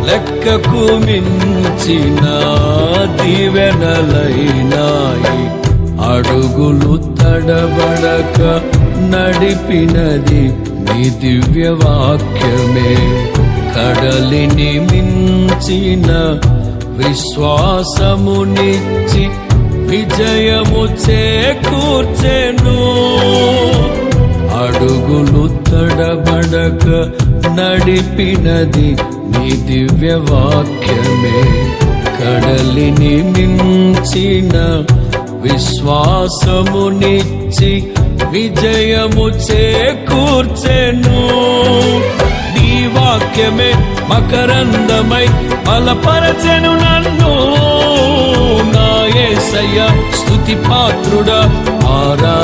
లెక్కకు మించిన దీవెనలైనాయి. అడుగులు తడబడక నడిపినది నీ దివ్య వాక్యమే. కడలిని మించిన విశ్వాసమునిచ్చి విజయము చేకూర్చెను. అడుగులు తడబడక నడిపినది నీ దివ్య వాక్యమే. కడలిని మించిన విశ్వాసమునిచ్చి విజయము చేకూర్చెను. నీ వాక్యమే మకరందమై బలపరచెను నన్ను. నా యేసయ్య స్తుతి పాత్రుడా, ఆరాధన